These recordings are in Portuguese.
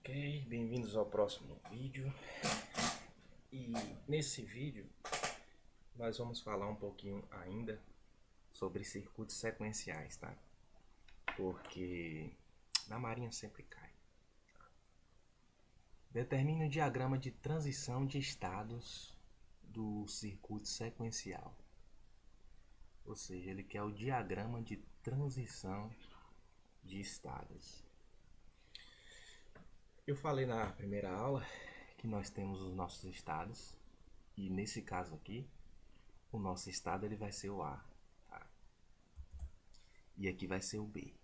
Ok, bem-vindos ao próximo vídeo. E nesse vídeo nós vamos falar um pouquinho ainda sobre circuitos sequenciais, tá? Porque na Marinha sempre cai. Determine o diagrama de transição de estados do circuito sequencial. Ou seja, ele quer o diagrama de transição de estados. Eu falei na primeira aula que nós temos os nossos estados, e nesse caso aqui, o nosso estado ele vai ser o A, tá? E aqui vai ser o B.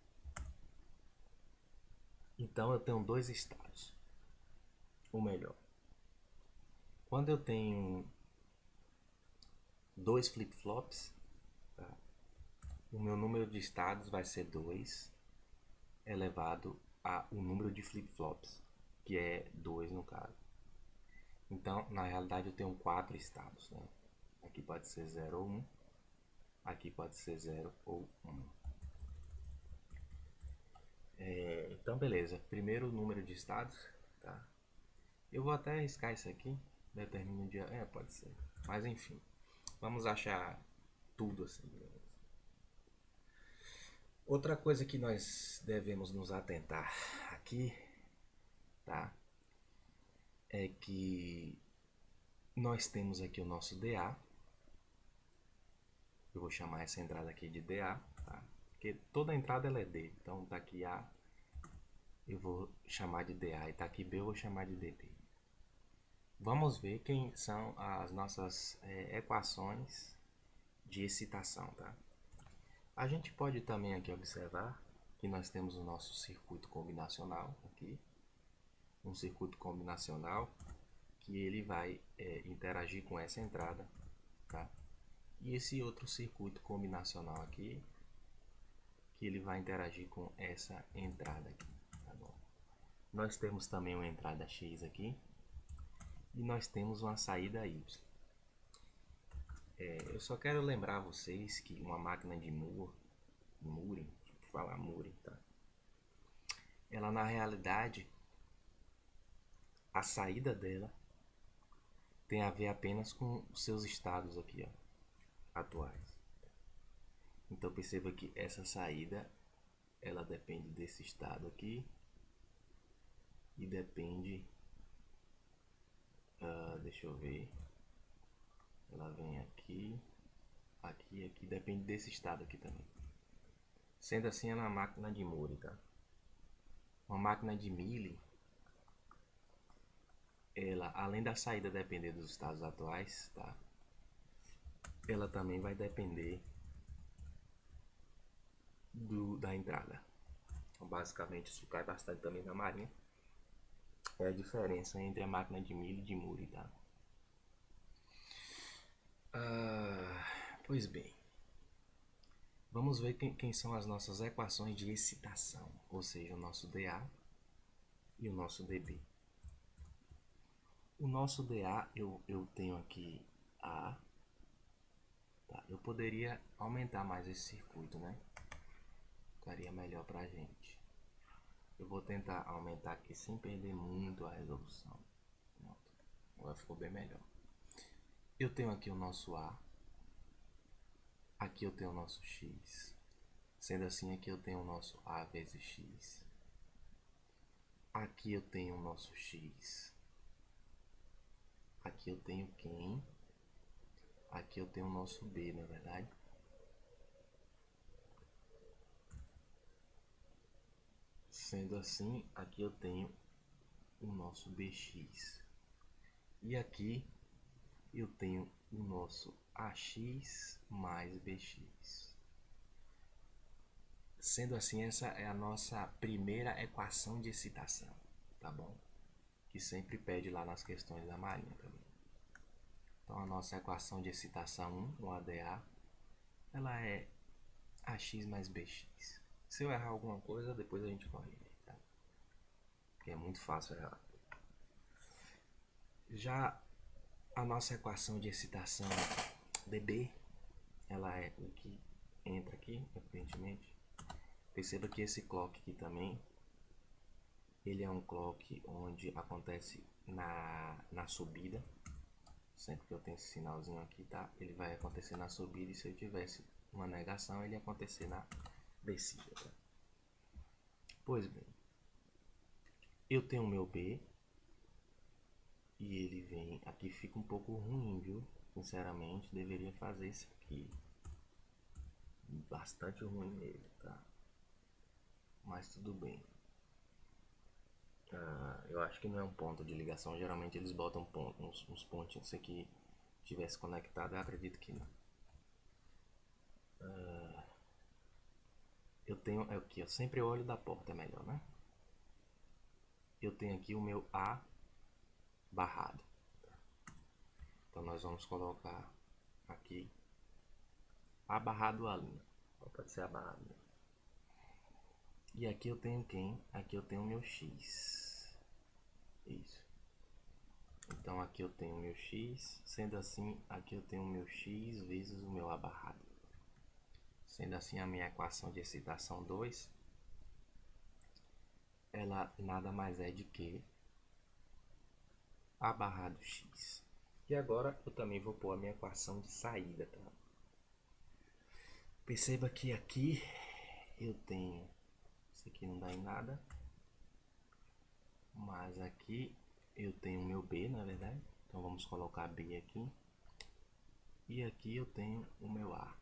Então eu tenho dois estados. Ou melhor, quando eu tenho dois flip-flops, tá? O meu número de estados vai ser 2 elevado a o número de flip-flops, que é 2 no caso. Então, na realidade, eu tenho 4 estados, né? Aqui pode ser 0 ou 1. Aqui pode ser 0 ou 1. Então, beleza. Primeiro número de estados, tá? Eu vou até arriscar isso aqui. Determina o dia. Pode ser. Mas enfim. Vamos achar tudo assim. Outra coisa que nós devemos nos atentar aqui, tá? É que nós temos aqui o nosso DA. Eu vou chamar essa entrada aqui de DA, tá? Porque toda entrada ela é D. Então tá aqui A, eu vou chamar de DA. E tá aqui B, eu vou chamar de DB. Vamos ver quem são as nossas equações de excitação, tá? A gente pode também aqui observar que nós temos o nosso circuito combinacional aqui. Um circuito combinacional que ele vai interagir com essa entrada, tá? E esse outro circuito combinacional aqui, que ele vai interagir com essa entrada aqui, tá bom? Nós temos também uma entrada X aqui e nós temos uma saída Y. Eu só quero lembrar vocês que uma máquina de Mooring, falar Mooring, tá? Ela na realidade, a saída dela tem a ver apenas com os seus estados aqui, ó, atuais. Então perceba que essa saída ela depende desse estado aqui e depende, deixa eu ver, ela vem aqui, aqui, depende desse estado aqui também. Sendo assim, ela é uma máquina de Mooring, tá? Uma máquina de Mealy, ela, além da saída depender dos estados atuais, tá? Ela também vai depender da entrada. Então, basicamente, isso cai bastante também na Marinha. É a diferença entre a máquina de Mealy e de Mooring, tá? Pois bem, vamos ver quem são as nossas equações de excitação, ou seja, o nosso dA e o nosso dB. O nosso dA eu tenho aqui A, tá? Eu poderia aumentar mais esse circuito, né? Ficaria melhor pra gente. Eu vou tentar aumentar aqui sem perder muito a resolução. Pronto. Agora ficou bem melhor. Eu tenho aqui o nosso A. Aqui eu tenho o nosso X. Sendo assim, aqui eu tenho o nosso A vezes X. Aqui eu tenho o nosso X. Aqui eu tenho quem? Aqui eu tenho o nosso B, na verdade. Sendo assim, aqui eu tenho o nosso BX. E aqui eu tenho o nosso AX mais BX. Sendo assim, essa é a nossa primeira equação de excitação, tá bom? Que sempre pede lá nas questões da Marinha também. Então a nossa equação de excitação 1, o ADA, ela é AX mais BX. Se eu errar alguma coisa, depois a gente corrige, tá? Porque é muito fácil errar. Já a nossa equação de excitação dB, ela é o que entra aqui, evidentemente. Perceba que esse clock aqui também, ele é um clock onde acontece na subida. Sempre que eu tenho esse sinalzinho aqui, tá? Ele vai acontecer na subida, e se eu tivesse uma negação, ele ia acontecer na descida, tá? Pois bem, eu tenho o meu B, e ele vem aqui, fica um pouco ruim, viu? Sinceramente, deveria fazer isso aqui. Bastante ruim nele, tá? Mas tudo bem. Eu acho que não é um ponto de ligação. Geralmente eles botam uns pontinhos aqui. Tivesse conectado, eu acredito que não. Eu tenho aqui, ó, sempre o olho da porta é melhor, né? Eu tenho aqui o meu A barrado. Então nós vamos colocar aqui A barrado A linha. Pode ser A barrado. E aqui eu tenho quem? Aqui eu tenho o meu X. Isso. Então aqui eu tenho o meu X. Sendo assim, aqui eu tenho o meu X vezes o meu A barrado. Sendo assim, a minha equação de excitação 2, ela nada mais é de que A barrado X. E agora eu também vou pôr a minha equação de saída, tá? Perceba que aqui eu tenho, isso aqui não dá em nada, mas aqui eu tenho o meu B, na verdade. Então vamos colocar B aqui. E aqui eu tenho o meu A.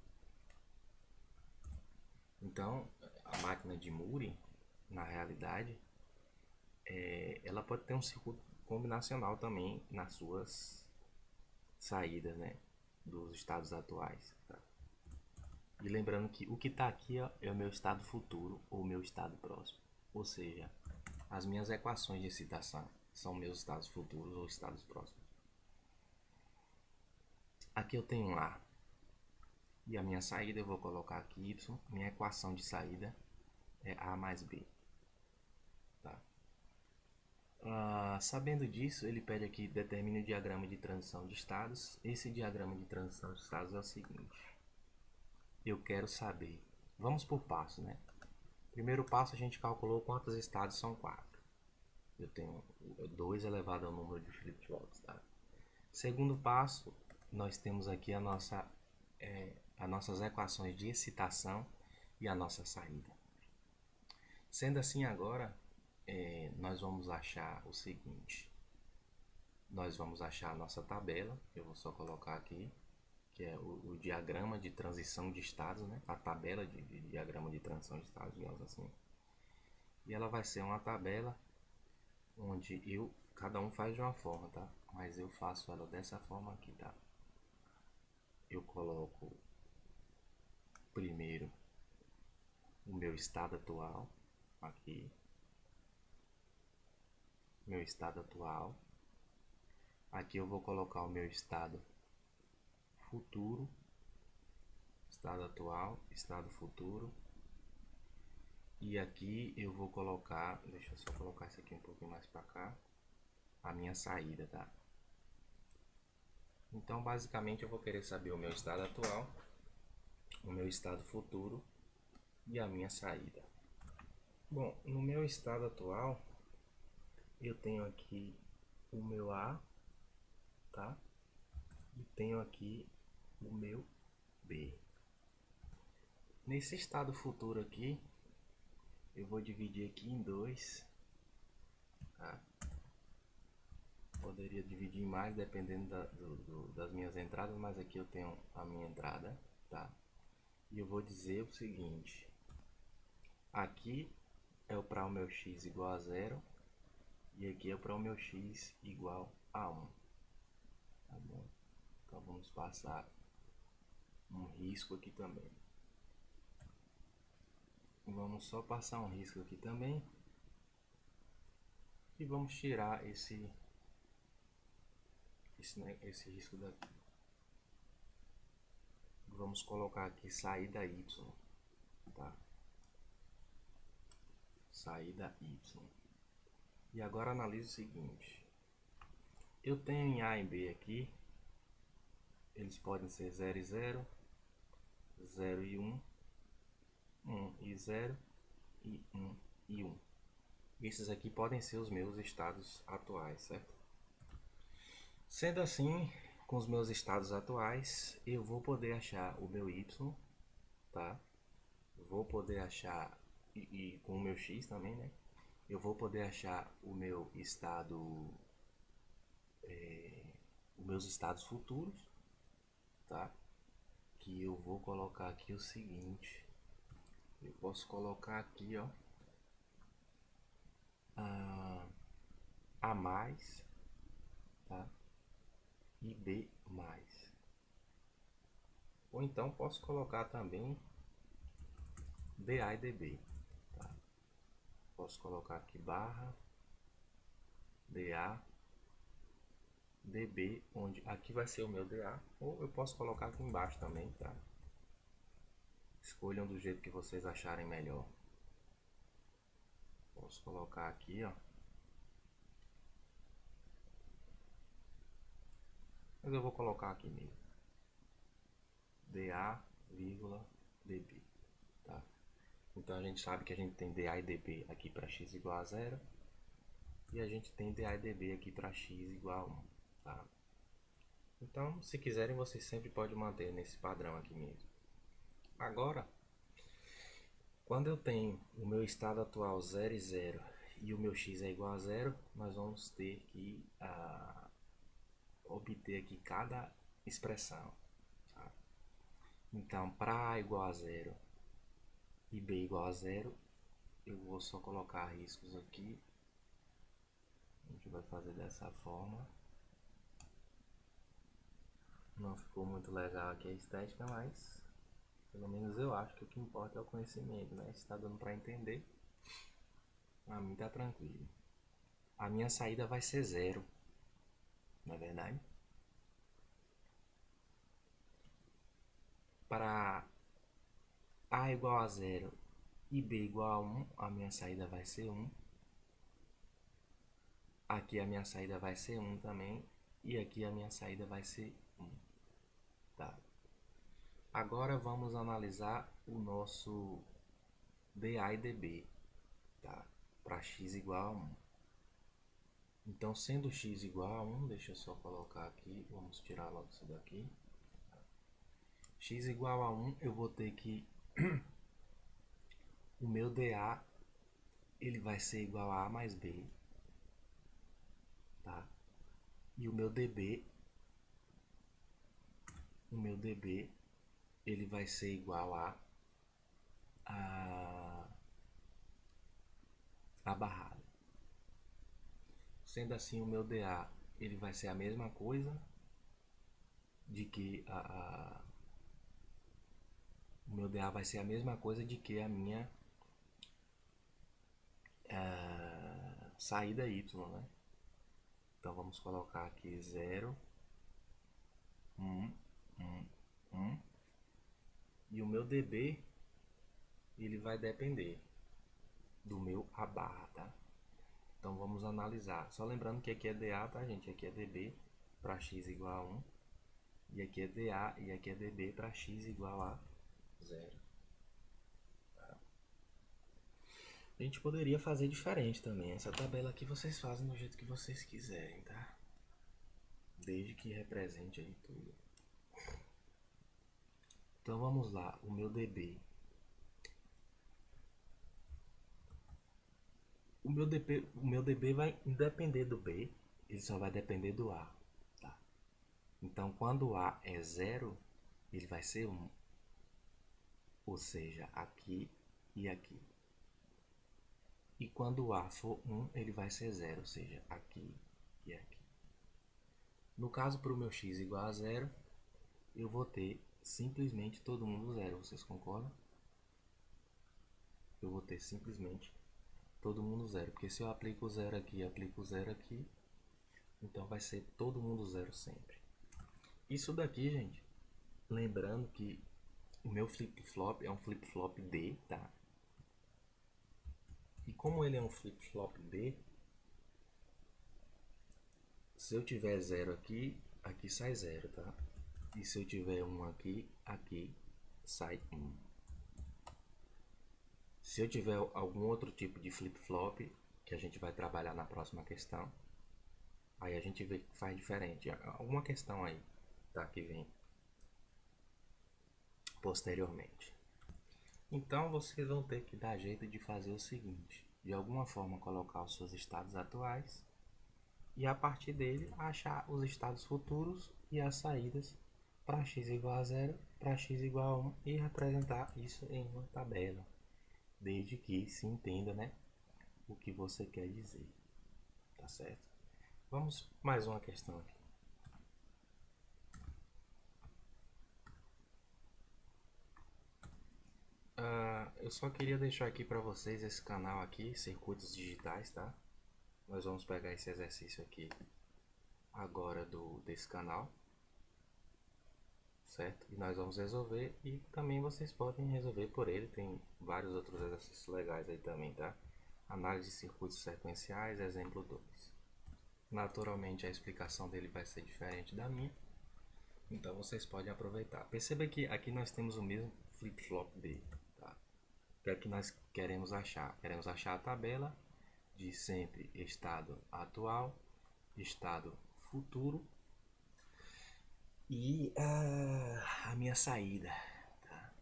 Então, a máquina de Moore, na realidade, ela pode ter um circuito combinacional também nas suas saídas, né, dos estados atuais, tá? E lembrando que o que está aqui é o meu estado futuro ou meu estado próximo. Ou seja, as minhas equações de excitação são meus estados futuros ou estados próximos. Aqui eu tenho um A. E a minha saída eu vou colocar aqui Y. Minha equação de saída é A mais B. Tá? Sabendo disso, ele pede aqui determine o diagrama de transição de estados. Esse diagrama de transição de estados é o seguinte. Eu quero saber. Vamos por passo, né? Primeiro passo, a gente calculou quantos estados são 4. Eu tenho 2 elevado ao número de flip-flops, tá? Segundo passo, nós temos aqui as nossas equações de excitação e a nossa saída. Sendo assim, agora nós vamos achar o seguinte. Nós vamos achar a nossa tabela. Eu vou só colocar aqui, que é o diagrama de transição de estados, né? A tabela de diagrama de transição de estados, digamos assim. E ela vai ser uma tabela onde cada um faz de uma forma, tá? Mas eu faço ela dessa forma aqui, tá? Eu coloco primeiro o meu estado atual aqui, meu estado atual. Aqui eu vou colocar o meu estado futuro, estado atual, estado futuro. E aqui eu vou colocar, deixa eu só colocar isso aqui um pouquinho mais para cá, a minha saída, tá? Então basicamente eu vou querer saber o meu estado atual, o meu estado futuro e a minha saída. Bom, no meu estado atual eu tenho aqui o meu A, tá? E tenho aqui o meu B. Nesse estado futuro aqui, eu vou dividir aqui em 2, tá? Poderia dividir em mais dependendo das minhas entradas, mas aqui eu tenho a minha entrada, tá? E eu vou dizer o seguinte: aqui é para o meu x igual a 0 e aqui é para o meu x igual a 1, tá bom? Então vamos passar um risco aqui também. Vamos só passar um risco aqui também e vamos tirar esse risco daqui. Vamos colocar aqui saída y, tá? Saída y. E agora analise o seguinte. Eu tenho em A e B aqui, eles podem ser 0 e 0, 0 e 1, 1 e 0 e 1 e 1. Esses aqui podem ser os meus estados atuais, certo? Sendo assim, com os meus estados atuais, eu vou poder achar o meu y, tá? Vou poder achar, e com o meu x também, né? Eu vou poder achar o meu estado, os meus estados futuros, tá? Que eu vou colocar aqui o seguinte, eu posso colocar aqui, ó, a mais, tá? E b mais. Ou então posso colocar também DA e DB, tá? Posso colocar aqui barra DA DB, onde aqui vai ser o meu DA, ou eu posso colocar aqui embaixo também, tá? Escolham do jeito que vocês acharem melhor. Posso colocar aqui, ó. Mas eu vou colocar aqui mesmo. DA, DB, tá? Então a gente sabe que a gente tem DA e DB aqui para x igual a 0. E a gente tem DA e DB aqui para x igual a 1, tá? Então, se quiserem, vocês sempre podem manter nesse padrão aqui mesmo. Agora, quando eu tenho o meu estado atual 0 e 0 e o meu x é igual a 0, nós vamos ter que obter aqui cada expressão, tá? Então, para A igual a 0 e B igual a 0, eu vou só colocar riscos aqui. A gente vai fazer dessa forma. Não ficou muito legal aqui a estética, mas pelo menos eu acho que o que importa é o conhecimento, né? Se está dando para entender, a mim tá tranquilo. A minha saída vai ser 0, não é verdade? Para A igual a 0 e B igual a 1, a minha saída vai ser 1. Aqui a minha saída vai ser 1 também. E aqui a minha saída vai ser 1. Tá. Agora vamos analisar o nosso DA e DB, tá? Para x igual a 1. Então, sendo x igual a 1, deixa eu só colocar aqui, vamos tirar logo isso daqui. X igual a 1, eu vou ter que o meu DA ele vai ser igual a mais B, tá? E o meu DB ele vai ser igual a barrada. Sendo assim, o meu DA ele vai ser a mesma coisa de que o meu DA vai ser a mesma coisa de que a minha saída Y, né? Então vamos colocar aqui 0, 1, 1, 1. E o meu DB ele vai depender do meu A barra, tá? Então vamos analisar. Só lembrando que aqui é DA, tá, gente? Aqui é DB para x igual a 1. E aqui é DA e aqui é DB para x igual a 0. Tá? A gente poderia fazer diferente também. Essa tabela aqui vocês fazem do jeito que vocês quiserem, tá? Desde que represente aí tudo. Então vamos lá. O meu DB. O meu DB vai independer do B. Ele só vai depender do A. Tá? Então quando o A é 0, ele vai ser 1. Ou seja, aqui e aqui. E quando o A for 1, ele vai ser 0, ou seja, aqui e aqui. No caso, para o meu x igual a 0, eu vou ter simplesmente todo mundo 0. Vocês concordam? Eu vou ter simplesmente todo mundo 0. Porque se eu aplico o 0 aqui e aplico o 0 aqui, então vai ser todo mundo 0 sempre. Isso daqui, gente, lembrando que o meu flip-flop é um flip-flop D, tá? E como ele é um flip-flop D, se eu tiver 0 aqui, aqui sai 0, tá? E se eu tiver 1 aqui, aqui sai 1. Se eu tiver algum outro tipo de flip-flop, que a gente vai trabalhar na próxima questão. Aí a gente vê que faz diferente. Alguma questão aí, tá? Que vem posteriormente. Então vocês vão ter que dar jeito de fazer o seguinte: de alguma forma colocar os seus estados atuais e a partir dele achar os estados futuros e as saídas para x igual a zero, para x igual a 1 e representar isso em uma tabela, desde que se entenda, né, o que você quer dizer, tá certo? Vamos mais uma questão aqui. Eu só queria deixar aqui para vocês esse canal aqui, Circuitos Digitais, tá? Nós vamos pegar esse exercício aqui agora desse canal, certo? E nós vamos resolver e também vocês podem resolver por ele, tem vários outros exercícios legais aí também, tá? Análise de circuitos sequenciais, exemplo 2. Naturalmente a explicação dele vai ser diferente da minha, então vocês podem aproveitar. Perceba que aqui nós temos o mesmo flip-flop dele, tá? O que é que nós queremos achar? Queremos achar a tabela de sempre estado atual, estado futuro e a minha saída, tá?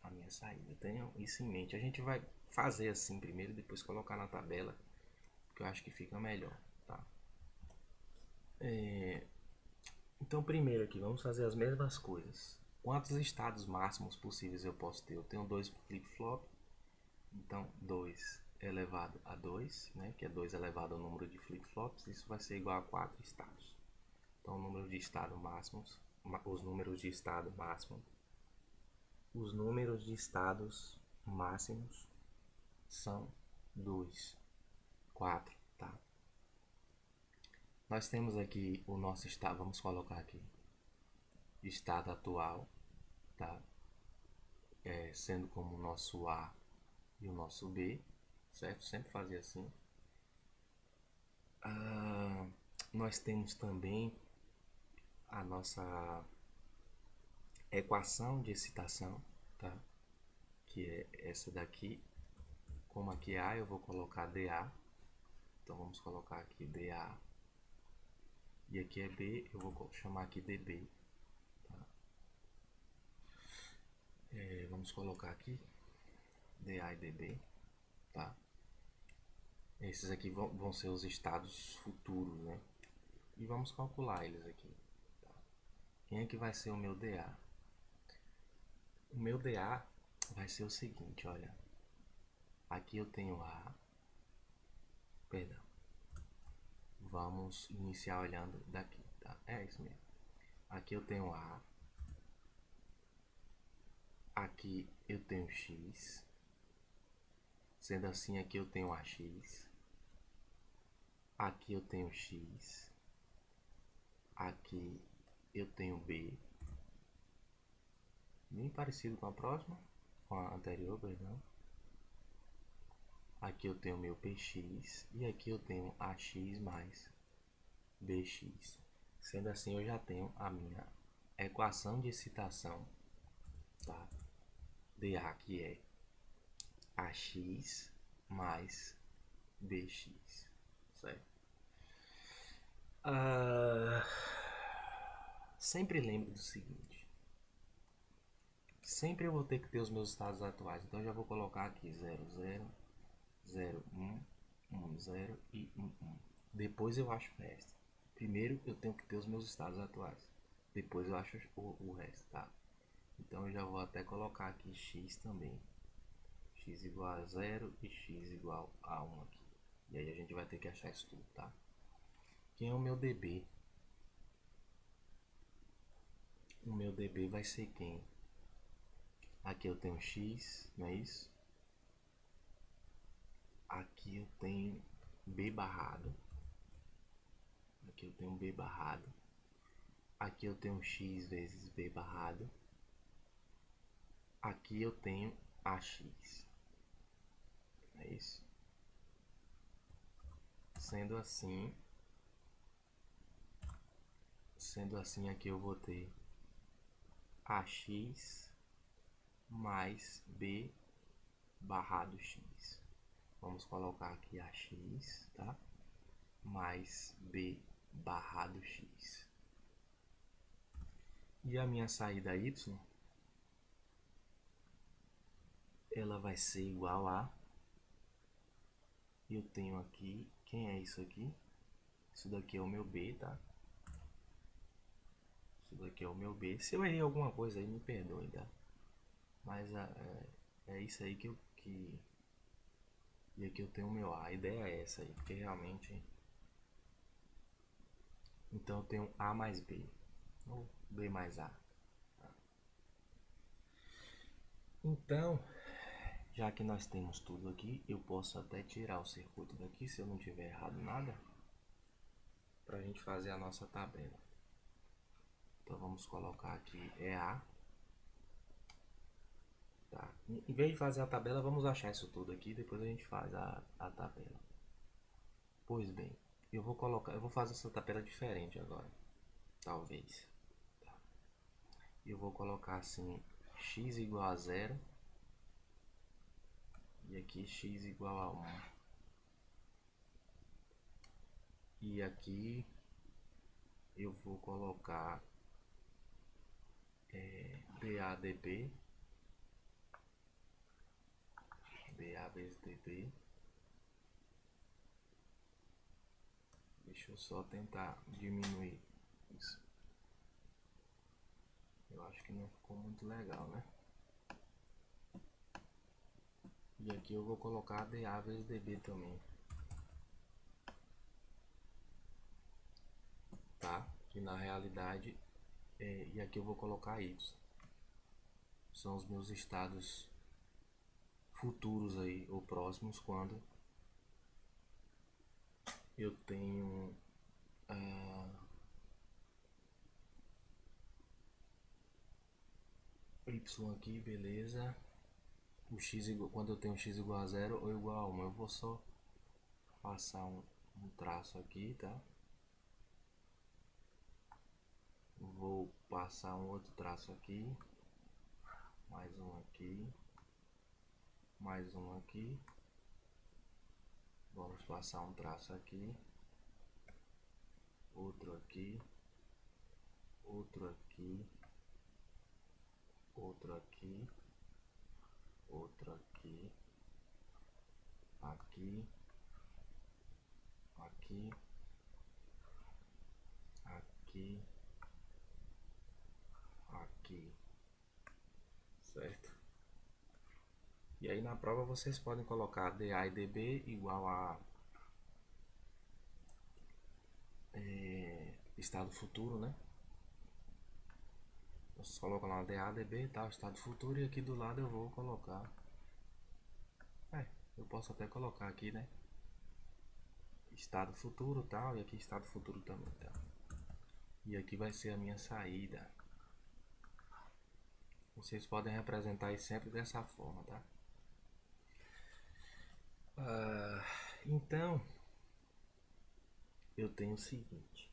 A minha saída, tenham isso em mente. A gente vai fazer assim primeiro, depois colocar na tabela, que eu acho que fica melhor, tá? Então primeiro aqui, vamos fazer as mesmas coisas. Quantos estados máximos possíveis eu posso ter? Eu tenho dois flip-flop, então 2 elevado a 2, né, que é 2 elevado ao número de flip-flops, isso vai ser igual a 4 estados. Então o número de estado máximos, os números de estado máximo, os números de estados máximos são 2, 4, tá? Nós temos aqui o nosso estado, vamos colocar aqui, estado atual, tá? Sendo como o nosso A e o nosso B, certo? Sempre fazia assim. Nós temos também a nossa equação de excitação, tá? Que é essa daqui. Como aqui é A, eu vou colocar dA. Então vamos colocar aqui dA. E aqui é B, eu vou chamar aqui dB. Tá? Vamos colocar aqui dA e dB, tá? Esses aqui vão ser os estados futuros, né? E vamos calcular eles aqui. Tá? Quem é que vai ser o meu dA? O meu dA vai ser o seguinte, olha. Aqui eu tenho A. Perdão. Vamos iniciar olhando daqui, tá? É isso mesmo. Aqui eu tenho A. Aqui eu tenho X. Sendo assim, aqui eu tenho AX. Aqui eu tenho X. Aqui eu tenho B. Bem parecido com a próxima. Com a anterior, perdão. Aqui eu tenho meu PX. E aqui eu tenho AX mais BX. Sendo assim, eu já tenho a minha equação de excitação, tá? dA, que é AX mais BX, certo? Sempre lembre do seguinte: sempre eu vou ter que ter os meus estados atuais. Então eu já vou colocar aqui 0, 0, 0, 1, 1, 0 e 1, 1. Depois eu acho o resto. Primeiro eu tenho que ter os meus estados atuais. Depois eu acho o resto, tá? Então eu já vou até colocar aqui x também. X igual a 0 e x igual a 1 aqui. E aí a gente vai ter que achar isso tudo, tá? Quem é o meu dB? O meu dB vai ser quem? Aqui eu tenho x, não é isso? Aqui eu tenho B barrado. Aqui eu tenho B barrado. Aqui eu tenho x vezes B barrado. Aqui eu tenho AX. É isso? Sendo assim, aqui eu vou ter AX mais B barrado X. vamos colocar aqui a x, tá? Mais b barrado x. E a minha saída y, ela vai ser igual a... Eu tenho aqui... Quem é isso aqui? Isso daqui é o meu b, tá? Isso daqui é o meu b. Se eu errei alguma coisa aí, me perdoe, tá? Mas é isso aí e aqui eu tenho o meu a. A ideia é essa aí, porque realmente... Então eu tenho a mais b, ou b mais a. Tá? Então, já que nós temos tudo aqui, eu posso até tirar o circuito daqui, se eu não tiver errado nada, para a gente fazer a nossa tabela. Então vamos colocar aqui a. Tá? Em vez de fazer a tabela, vamos achar isso tudo aqui, depois a gente faz a tabela. Pois bem, eu vou fazer essa tabela diferente agora, talvez. Tá? Eu vou colocar assim, x igual a 0, e aqui x igual a 1. E aqui eu vou colocar DADB, DA vezes DB. Deixa eu só tentar diminuir isso. Eu acho que não ficou muito legal, né? E aqui eu vou colocar DA vezes DB também. Tá? Que na realidade, e aqui eu vou colocar Y. São os meus estados futuros aí, ou próximos, quando eu tenho Y aqui, beleza. O x igual, quando eu tenho x igual a 0 ou igual a 1, eu vou só passar um traço aqui, tá? Vou passar um outro traço aqui, mais um aqui, mais um aqui. Vamos passar um traço aqui, outro aqui, outro aqui, outro aqui, outro aqui, aqui, aqui, aqui, aqui, certo? E aí na prova vocês podem colocar DA e DB igual a estado futuro, né? Vocês colocam lá DA, DB, tal, estado futuro, e aqui do lado eu vou colocar. Eu posso até colocar aqui, né? Estado futuro, tal, e aqui estado futuro também, tá? E aqui vai ser a minha saída. Vocês podem representar isso sempre dessa forma, tá? Então, eu tenho o seguinte.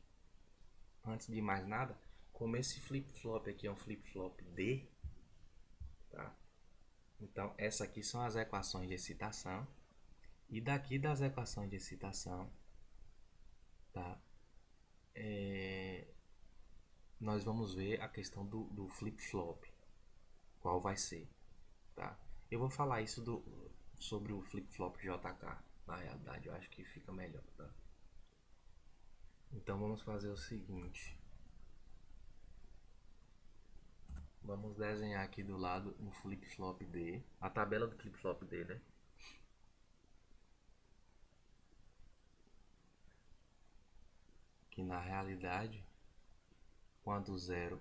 Antes de mais nada, como esse flip-flop aqui é um flip-flop D, tá? Então, essas aqui são as equações de excitação. E daqui das equações de excitação, tá? Nós vamos ver a questão do flip-flop. Qual vai ser, tá? Eu vou falar isso sobre o flip-flop JK. Na realidade, eu acho que fica melhor, tá? Então, vamos fazer o seguinte. Vamos desenhar aqui do lado um flip-flop D. A tabela do flip-flop D, né? Que na realidade, quando 0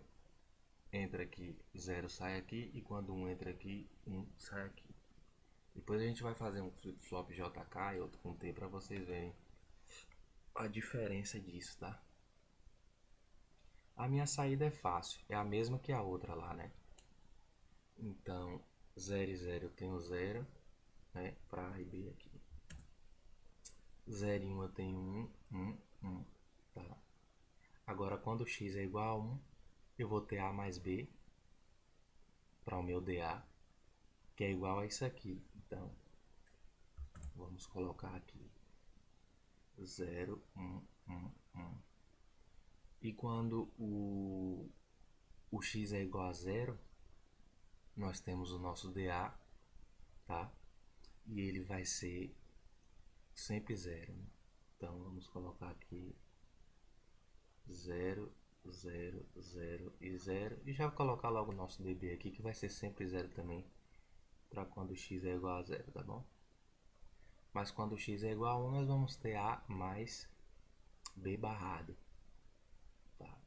entra aqui, 0 sai aqui. E quando 1 entra aqui, 1 sai aqui. Depois a gente vai fazer um flip-flop JK e outro com T para vocês verem a diferença disso, tá? A minha saída é fácil, é a mesma que a outra lá, né? Então, 0 e 0 eu tenho 0, né? Para A e B aqui. 0 e 1 eu tenho 1, 1, 1, tá? Agora, quando x é igual a 1, eu vou ter A mais B para o meu DA, que é igual a isso aqui. Então, Vamos colocar aqui 0, 1, 1, 1. E quando o x é igual a 0, nós temos o nosso dA, tá? E ele vai ser sempre 0, né? Então vamos colocar aqui 0, 0, 0 e 0. E já vou colocar logo o nosso dB aqui, que vai ser sempre 0 também, para quando x é igual a 0, tá bom? Mas quando x é igual a 1, nós vamos ter A mais B barrado. Tá?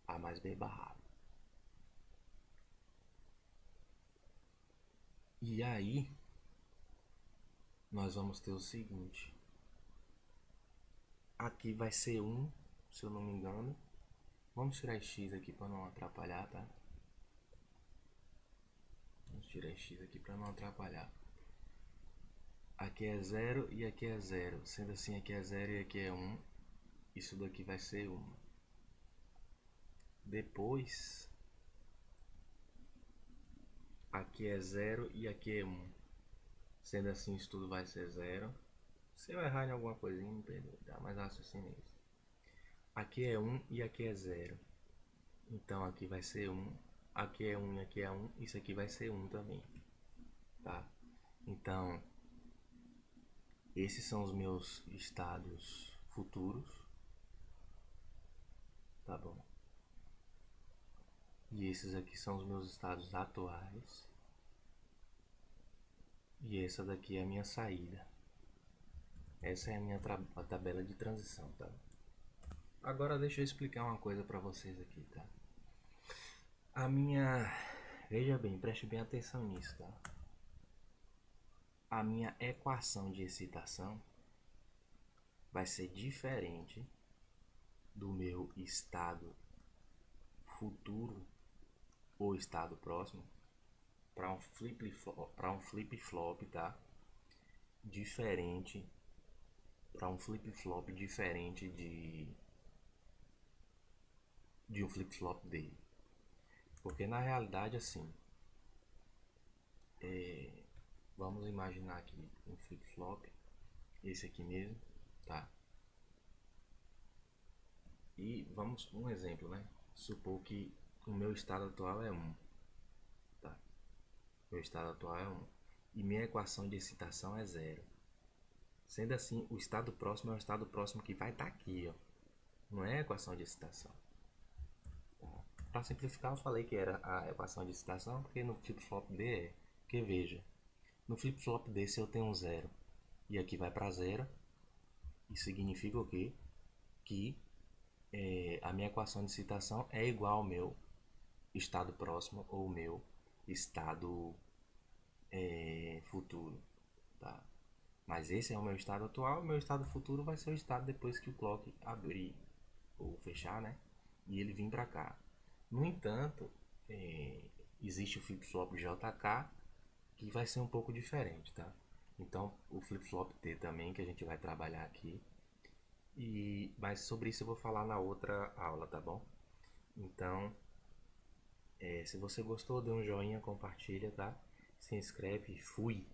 A mais B barrado. E aí, nós vamos ter o seguinte. Aqui vai ser 1, se eu não me engano. Vamos tirar x aqui para não atrapalhar, tá? Vamos tirar x aqui para não atrapalhar. Aqui é 0 e aqui é 0. Sendo assim, aqui é 0 e aqui é 1. Isso daqui vai ser 1. Depois, aqui é 0 e aqui é 1. Sendo assim, isso tudo vai ser 0. Se eu errar em alguma coisinha, me perdoe, tá? Mas raciocínio é isso. Aqui é 1 e aqui é 0. Então aqui vai ser 1. Aqui é 1 e aqui é 1. Isso aqui vai ser 1 também. Tá? Então, esses são os meus estados futuros. Tá bom? E esses aqui são os meus estados atuais. E essa daqui é a minha saída. Essa é a minha tabela de transição, tá? Agora deixa eu explicar uma coisa para vocês aqui, tá? A minha... Veja bem, preste bem atenção nisso, tá? A minha equação de excitação vai ser diferente do meu estado futuro ou estado próximo para um flip-flop, tá? Diferente para um flip-flop diferente de um flip-flop dele. Porque na realidade, assim, vamos imaginar aqui um flip-flop, esse aqui mesmo, tá? E vamos, um exemplo, né? Supor que o meu estado atual é 1, tá? Meu estado atual é 1. E minha equação de excitação é 0. Sendo assim, o estado próximo é o estado próximo que vai estar aqui, ó. Não é a equação de excitação. Tá? Para simplificar, eu falei que era a equação de excitação, porque no flip-flop D é. Porque veja, no flip-flop D, se eu tenho um 0 e aqui vai para 0, isso significa o quê? Que a minha equação de excitação é igual ao meu estado próximo ou o meu estado futuro. Tá? Mas esse é o meu estado atual, o meu estado futuro vai ser o estado depois que o clock abrir ou fechar, né? E ele vir para cá. No entanto, existe o flip-flop JK que vai ser um pouco diferente, tá? Então, o flip-flop T também que a gente vai trabalhar aqui. Mas sobre isso eu vou falar na outra aula, tá bom? Então, se você gostou, dê um joinha, compartilha, tá? Se inscreve, fui!